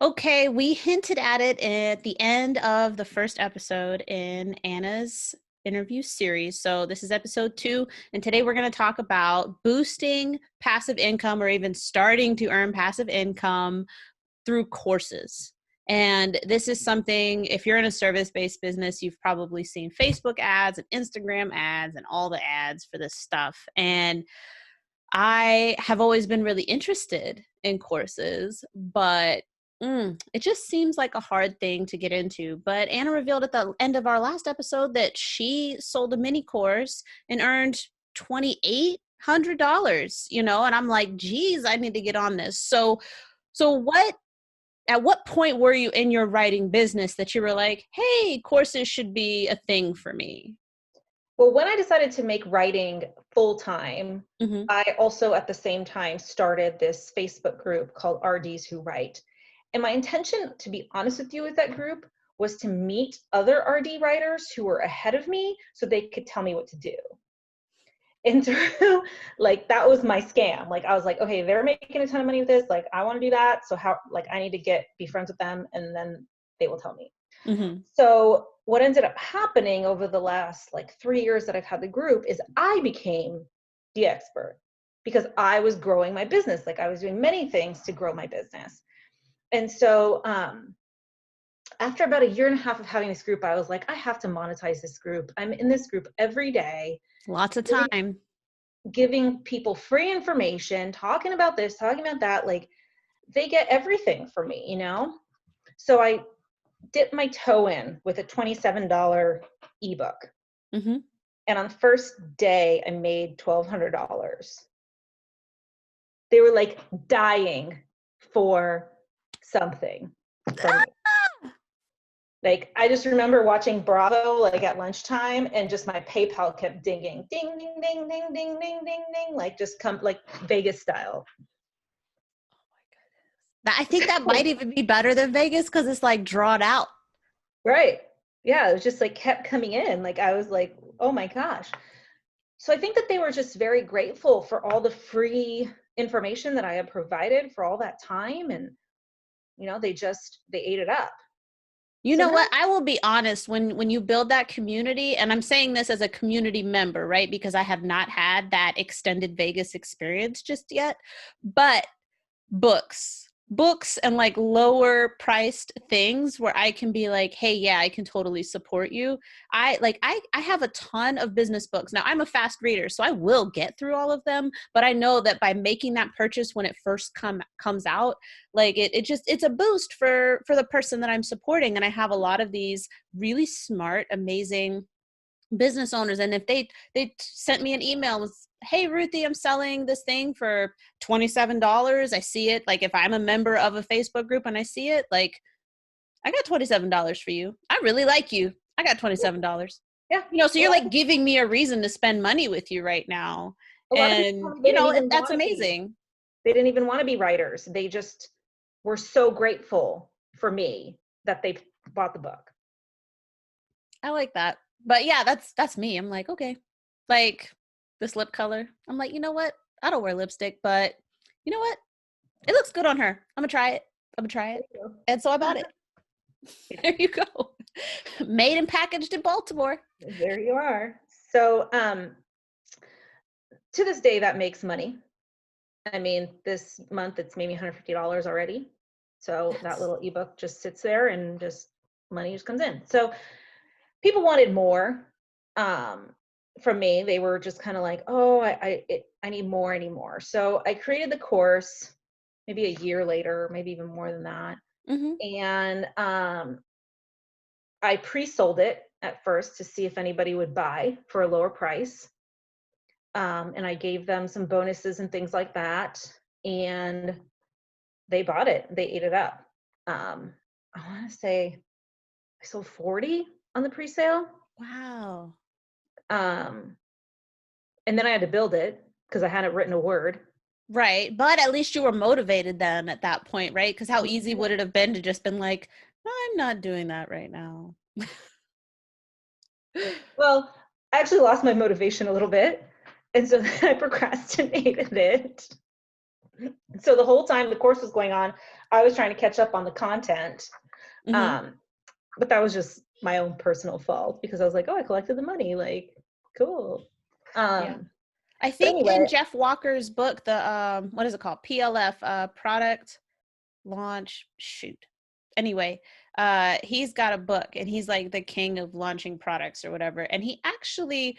Okay, we hinted at it at the end of the first episode in Anna's interview series. So, this is episode 2. And today we're going to talk about boosting passive income or even starting to earn passive income through courses. And this is something, if you're in a service-based business, you've probably seen Facebook ads and Instagram ads and all the ads for this stuff. And I have always been really interested in courses, but it just seems like a hard thing to get into. But Anna revealed at the end of our last episode that she sold a mini course and earned $2,800, and I'm like, geez, I need to get on this. So at what point were you in your writing business that you were like, hey, courses should be a thing for me? Well, when I decided to make writing full time, Mm-hmm. I also at the same time started this Facebook group called RDs Who Write. And my intention, to be honest with you, with that group was to meet other RD writers who were ahead of me so they could tell me what to do. And through, like, that was my scam. Like, I was like, okay, they're making a ton of money with this. Like, I want to do that. So how, like, I need to be friends with them, and then they will tell me. Mm-hmm. So what ended up happening over the last like 3 years that I've had the group is I became the expert because I was growing my business. Like, I was doing many things to grow my business. And so after about a year and a half of having this group, I was like, I have to monetize this group. I'm in this group every day, Lots of giving, time. giving people free information, talking about this, talking about that. Like, they get everything from me. So I dipped my toe in with a $27 ebook. Mm-hmm. And on the first day, I made $1,200. They were like dying for something from me. Like, I just remember watching Bravo like at lunchtime, and just my PayPal kept dinging, ding, ding, ding, ding, ding, ding, ding, ding, like just come like Vegas style. I think that might even be better than Vegas because it's like drawn out. Right. Yeah, it was just like kept coming in. Like, I was like, oh my gosh. So I think that they were just very grateful for all the free information that I had provided for all that time. And, they ate it up. You So know now, what? I will be honest, when you build that community, and I'm saying this as a community member, right? Because I have not had that extended Vegas experience just yet. But books and like lower priced things where I can be like, hey, yeah, I can totally support you. I have a ton of business books. Now I'm a fast reader, so I will get through all of them, but I know that by making that purchase when it first comes out, like it's a boost for the person that I'm supporting. And I have a lot of these really smart, amazing business owners, and if they sent me an email with, hey Ruthie, I'm selling this thing for $27. I see it, like if I'm a member of a Facebook group and I see it, like, I got $27 for you, I really like you, I got $27. yeah, So a you're lot like of, giving me a reason to spend money with you right now. a lot of people And told me they didn't even that's want to be. amazing. They didn't even want to be writers. They just were so grateful for me that they bought the book. I like that. But yeah, that's me. I'm like, okay, like this lip color, I'm like, you know what, I don't wear lipstick, but you know what, it looks good on her. I'm gonna try it. And so I bought it. There you go. Made and packaged in Baltimore. There you are. So to this day, that makes money. I mean, this month it's made me $150 already. So that That's little ebook just sits there, and just money just comes in. So people wanted more from me. They were just kind of like, oh, I need more, I need more. So I created the course maybe a year later, maybe even more than that. mm-hmm. And I pre-sold it at first to see if anybody would buy for a lower price. And I gave them some bonuses and things like that. And they bought it. They ate it up. I want to say I sold 40 on the pre-sale. Wow. Um, and then I had to build it because I hadn't written a word. Right. But at least you were motivated then at that point, right? Because how easy would it have been to just been like, I'm not doing that right now. Well, I actually lost my motivation a little bit. And so then I procrastinated it. So the whole time the course was going on, I was trying to catch up on the content. Mm-hmm. But that was just my own personal fault because I was like, oh, I collected the money. Like, cool. Yeah. I But think in anyway, Jeff Walker's book, the what is it called? PLF, product launch shoot. Anyway, he's got a book and he's like the king of launching products or whatever. And he actually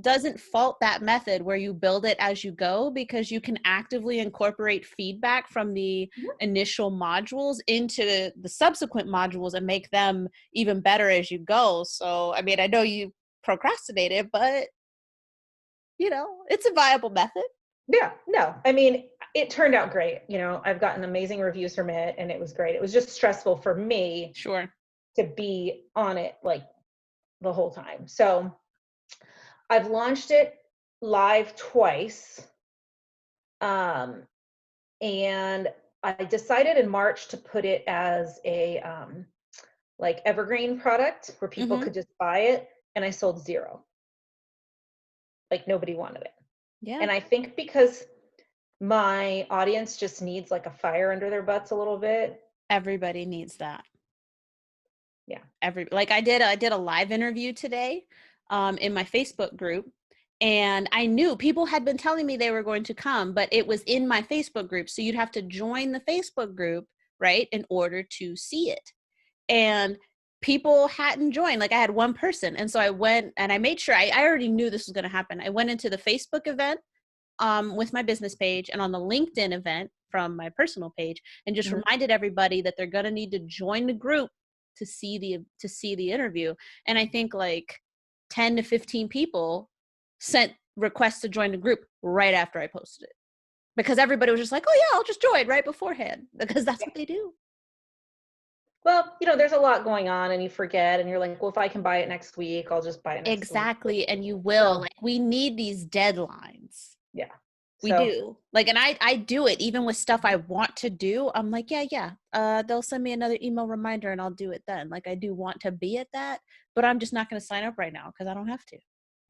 doesn't fault that method where you build it as you go, because you can actively incorporate feedback from the initial modules into the subsequent modules and make them even better as you go. So, I mean, I know you procrastinated, but you know, it's a viable method. yeah, no, I mean, it turned out great. You know, I've gotten amazing reviews from it and it was great. It was just stressful for me Sure. to be on it like the whole time. So I've launched it live twice. And I decided in March to put it as a like evergreen product where people Mm-hmm. could just buy it, and I sold zero. Like nobody wanted it. Yeah. And I think because my audience just needs like a fire under their butts a little bit. Everybody needs that. Yeah. Like I did a live interview today in my Facebook group, and I knew people had been telling me they were going to come, but it was in my Facebook group, so you'd have to join the Facebook group, right, in order to see it. And people hadn't joined. Like I had one person, and so I went and I made sure I already knew this was going to happen. I went into the Facebook event with my business page and on the LinkedIn event from my personal page, and just Mhm. reminded everybody that they're going to need to join the group to see the interview. And I think like 10 to 15 people sent requests to join the group right after I posted it, because everybody was just like, oh yeah, I'll just join right beforehand, because that's what they do. Well, you know, there's a lot going on and you forget and you're like, well, if I can buy it next week, I'll just buy it next week. Exactly. And you will. So, Like, we need these deadlines. yeah. We So, do. Like, and I do it even with stuff I want to do. I'm like, yeah. They'll send me another email reminder and I'll do it then. Like, I do want to be at that, but I'm just not going to sign up right now because I don't have to.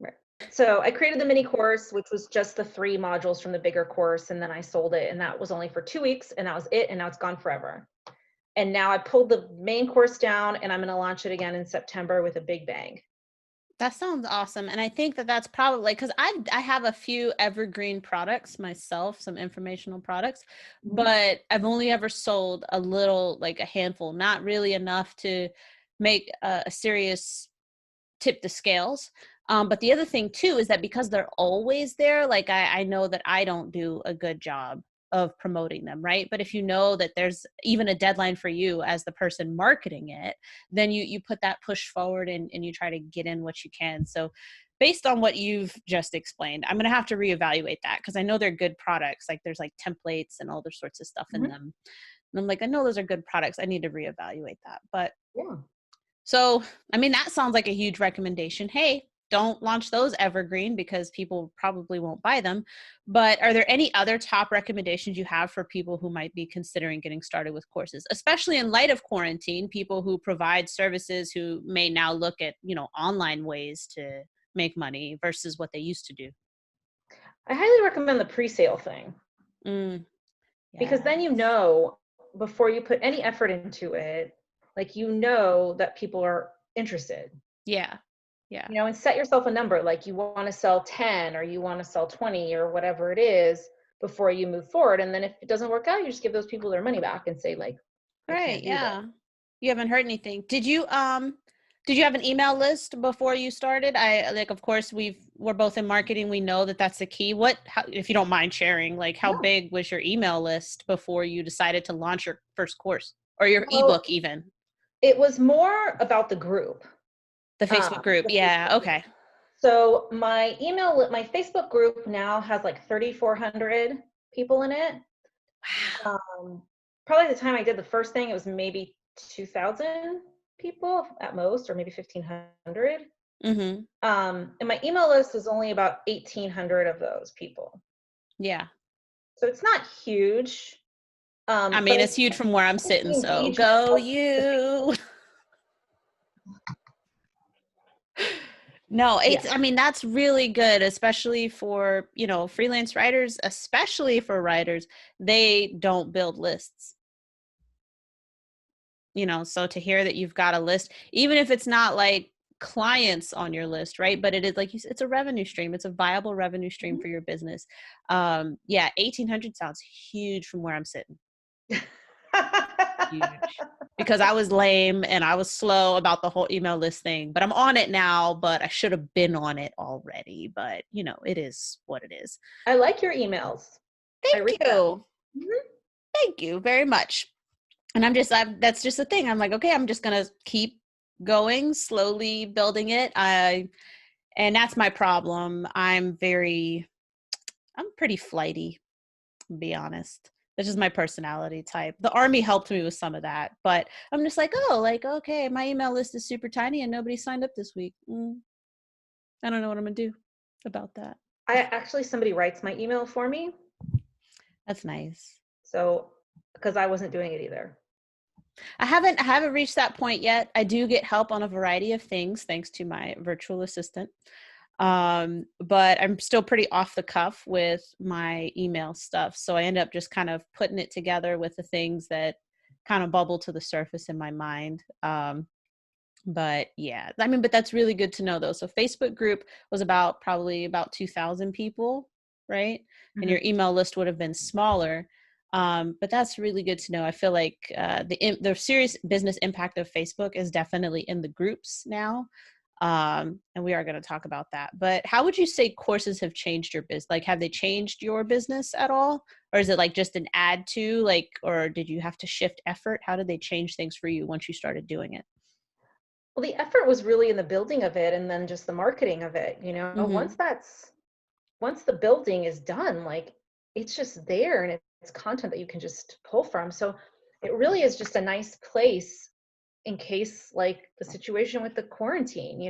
right. So I created the mini course, which was just the 3 modules from the bigger course, and then I sold it, and that was only for 2 weeks, and that was it, and now it's gone forever. And now I pulled the main course down, and I'm going to launch it again in September with a big bang. That sounds awesome. And I think that that's probably because I have a few evergreen products myself, some informational products, but I've only ever sold a little, like a handful, not really enough to make a serious tip the scales. But the other thing too is that because they're always there, like I know that I don't do a good job of promoting them, right? But if you know that there's even a deadline for you as the person marketing it, then you put that push forward and you try to get in what you can. So based on what you've just explained, I'm going to have to reevaluate that, because I know they're good products. Like there's like templates and all those sorts of stuff in them. And I'm like, I know those are good products. I need to reevaluate that. But Yeah. so, I mean, that sounds like a huge recommendation. Hey, don't launch those evergreen because people probably won't buy them. But are there any other top recommendations you have for people who might be considering getting started with courses, especially in light of quarantine, people who provide services who may now look at, online ways to make money versus what they used to do? I highly recommend the pre-sale thing, Mm, because yeah. then you know before you put any effort into it, like you know that people are interested. Yeah. Yeah. You know, and set yourself a number, like you want to sell 10 or you want to sell 20 or whatever it is before you move forward. And then if it doesn't work out, you just give those people their money back and say like, I Right. can't do this. Yeah. You haven't heard anything. Did you have an email list before you started? I like, of course, we're both in marketing. We know that that's the key. If you don't mind sharing, like how No. big was your email list before you decided to launch your first course or your Well, ebook even? it was more about the group. The Facebook group. The Yeah. Facebook group. Okay. So my Facebook group now has like 3,400 people in it. Wow. Probably the time I did the first thing, it was maybe 2,000 people at most, or maybe 1,500. Mm-hmm. And my email list is only about 1,800 of those people. Yeah. So it's not huge. I But mean, it's huge from where I'm sitting. the So engagement go of the you. No, Yeah. I mean, that's really good, especially for, freelance writers, especially for writers, they don't build lists. So to hear that you've got a list, even if it's not like clients on your list, right? But it is, like you said, it's a revenue stream. It's a viable revenue stream for your business. Yeah, 1,800 sounds huge from where I'm sitting. Huge. Because I was lame and I was slow about the whole email list thing, but I'm on it now, but I should have been on it already. But, it is what it is. I like your emails. I Thank read them. you. Thank you very much. And that's just the thing. I'm like, okay, I'm just going to keep going, slowly building it. And that's my problem. I'm pretty flighty, to be honest. That's just my personality type. The army helped me with some of that, but I'm just like, okay, my email list is super tiny and nobody signed up this week. I don't know what I'm gonna do about that. Somebody writes my email for me. That's nice. So, because I wasn't doing it either. I haven't reached that point yet. I do get help on a variety of things thanks to my virtual assistant. But I'm still pretty off the cuff with my email stuff. So I end up just kind of putting it together with the things that kind of bubble to the surface in my mind. But yeah, but that's really good to know though. So Facebook group was probably about 2,000 people, right? Mm-hmm. And your email list would have been smaller. But that's really good to know. I feel like the serious business impact of Facebook is definitely in the groups now. And we are going to talk about that. But how would you say courses have changed your business? Like, have they changed your business at all? Or is it like just an add to, or did you have to shift effort? How did they change things for you once you started doing it? Well, the effort was really in the building of it and then just the marketing of it, Mm-hmm. Once the building is done, like it's just there and it's content that you can just pull from. So it really is just a nice place in case like the situation with the quarantine,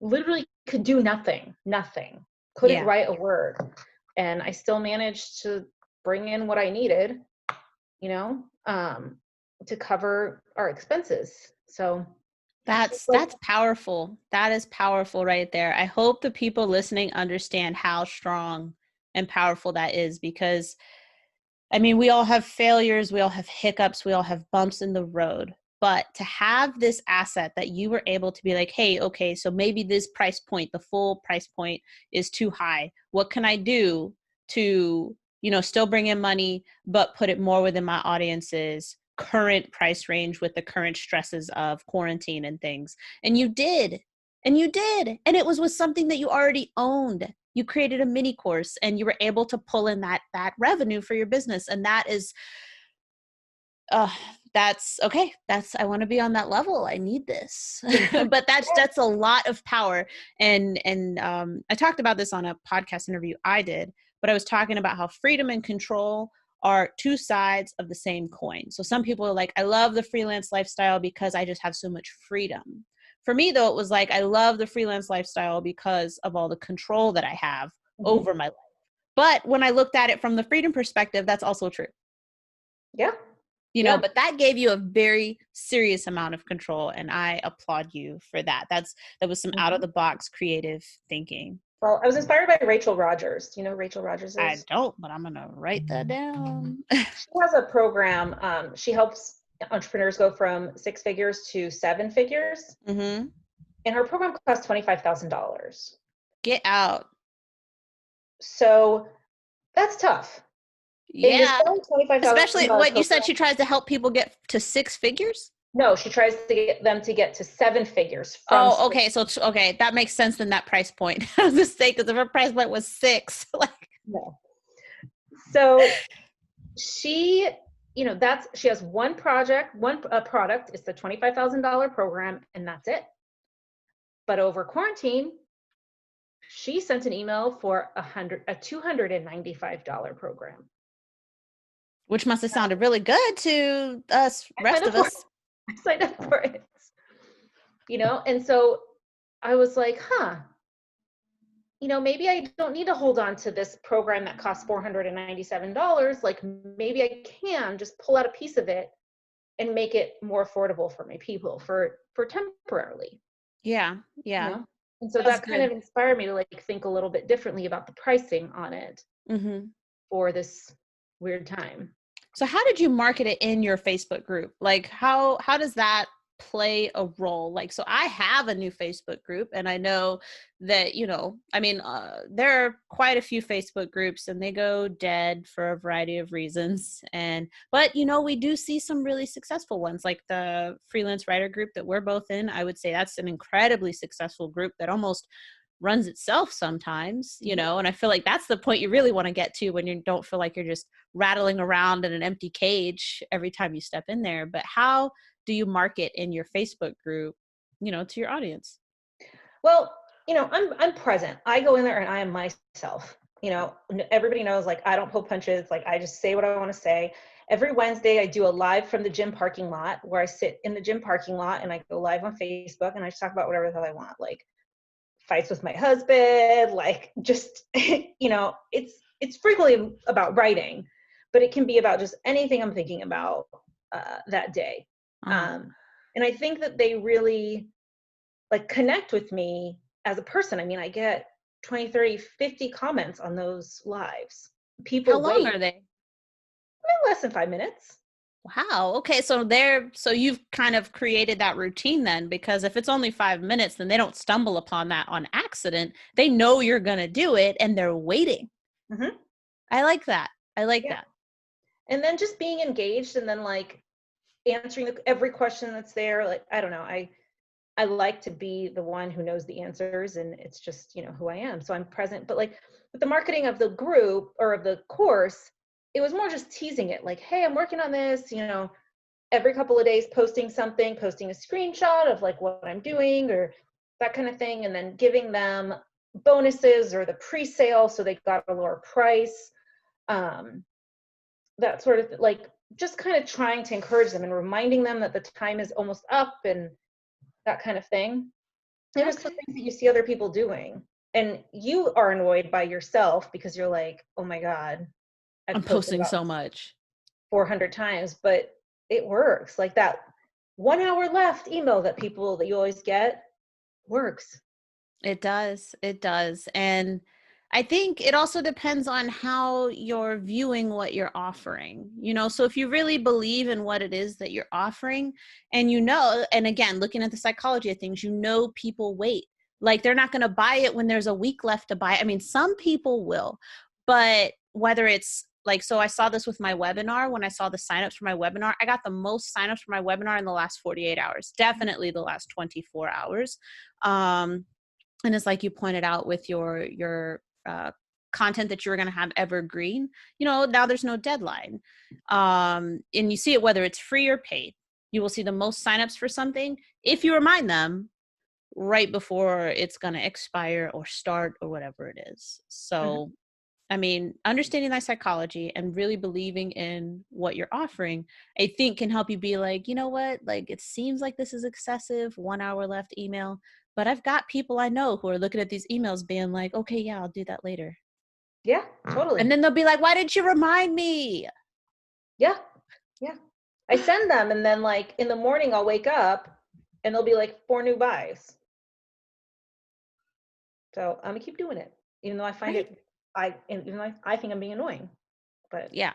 literally could do nothing, couldn't write a word. And I still managed to bring in what I needed, to cover our expenses. So that's powerful. That is powerful right there. I hope the people listening understand how strong and powerful that is, because we all have failures, we all have hiccups, we all have bumps in the road. But to have this asset that you were able to be like, hey, okay, so maybe this price point, the full price point is too high. What can I do to, still bring in money, but put it more within my audience's current price range with the current stresses of quarantine and things? And you did. And it was with something that you already owned. You created a mini course and you were able to pull in that revenue for your business. And that is that's okay. I want to be on that level. I need this. But that's a lot of power. And I talked about this on a podcast interview I did, but I was talking about how freedom and control are two sides of the same coin. So some people are like, I love the freelance lifestyle because I just have so much freedom. For me though, it was like, I love the freelance lifestyle because of all the control that I have over my life. But when I looked at it from the freedom perspective, that's also true. Yeah. But that gave you a very serious amount of control, and I applaud you for that. That was some out of the box creative thinking. Well, I was inspired by Rachel Rodgers. Do you know who Rachel Rodgers is? I don't, but I'm going to write that down. She has a program. She helps entrepreneurs go from 6 figures to 7 figures. Mm-hmm. And her program costs $25,000. Get out. So that's tough. Yeah. Especially what you said, she tries to help people get to 6 figures? No, she tries to get them to get to 7 figures. Okay. So, okay. That makes sense in that price point. I was just saying, because if her price point was 6, No. So she, she has one product, it's the $25,000 program, and that's it. But over quarantine, she sent an email for a $295 program. Which must have sounded really good to us, rest of us. I signed up for it. And so I was like, maybe I don't need to hold on to this program that costs $497. Like maybe I can just pull out a piece of it and make it more affordable for my people for temporarily. Yeah. Yeah. And so That's that kind good. of inspired me to like think a little bit differently about the pricing on it Hmm. for this weird time. So how did you market it in your Facebook group? Like how does that play a role? Like, so I have a new Facebook group, and I know that, I mean, there are quite a few Facebook groups and they go dead for a variety of reasons. But we do see some really successful ones, like the freelance writer group that we're both in. I would say that's an incredibly successful group that almost runs itself sometimes, Mhm. and I feel like that's the point you really want to get to when you don't feel like you're just rattling around in an empty cage every time you step in there. But how do you market in your Facebook group, to your audience? Well, I'm present. I go in there and I am myself. Everybody knows like I don't pull punches. Like I just say what I want to say. Every Wednesday, I do a live from the gym parking lot where I sit in the gym parking lot and I go live on Facebook and I just talk about whatever the hell I want, like fights with my husband, like just it's frequently about writing, but it can be about just anything I'm thinking about that day. Uh-huh. Um, and I think that they really like connect with me as a person. I mean, I get 20, 30, 50 comments on those lives. How People long wait are they? less than 5 minutes. Wow. Okay. So you've kind of created that routine then, because if it's only 5 minutes, then they don't stumble upon that on accident. They know you're going to do it and they're waiting. Hmm. I like that. I like Yeah. that. And then just being engaged and then like answering every question that's there. Like, I don't know. I like to be the one who knows the answers, and it's just, who I am. So I'm present. But like with the marketing of the group or of the course, it was more just teasing it like, hey, I'm working on this, every couple of days posting something, posting a screenshot of like what I'm doing or that kind of thing, and then giving them bonuses or the pre-sale so they got a lower price. Um, that sort of like just kind of trying to encourage them and reminding them that the time is almost up and that kind of thing. And just the Okay. things that you see other people doing. And you are annoyed by yourself because you're like, oh my God, I'm I've posted posting about so this much. 400 times, but it works. Like that 1 hour left email that you always get works. It does. It does. And I think it also depends on how you're viewing what you're offering. So if you really believe in what it is that you're offering, and and again, looking at the psychology of things, people wait. Like they're not going to buy it when there's a week left to buy it. I mean, some people will, but whether it's like, so I saw this with my webinar. When I saw the signups for my webinar, I got the most signups for my webinar in the last 48 hours, definitely the last 24 hours. And it's like you pointed out with your content that you were going to have evergreen, now there's no deadline. And you see it whether it's free or paid. You will see the most signups for something if you remind them right before it's going to expire or start or whatever it is. Mhm. So I mean, understanding that psychology and really believing in what you're offering, I think can help you be like, you know what? Like, it seems like this is excessive, 1 hour left email, but I've got people I know who are looking at these emails being like, okay, yeah, I'll do that later. Yeah, totally. And then they'll be like, why didn't you remind me? Yeah, yeah. I send them, and then like in the morning, I'll wake up and there'll be like 4 new buys. So I'm gonna keep doing it, even though I find Right. it, I, and even though I think I'm being annoying, but Yeah.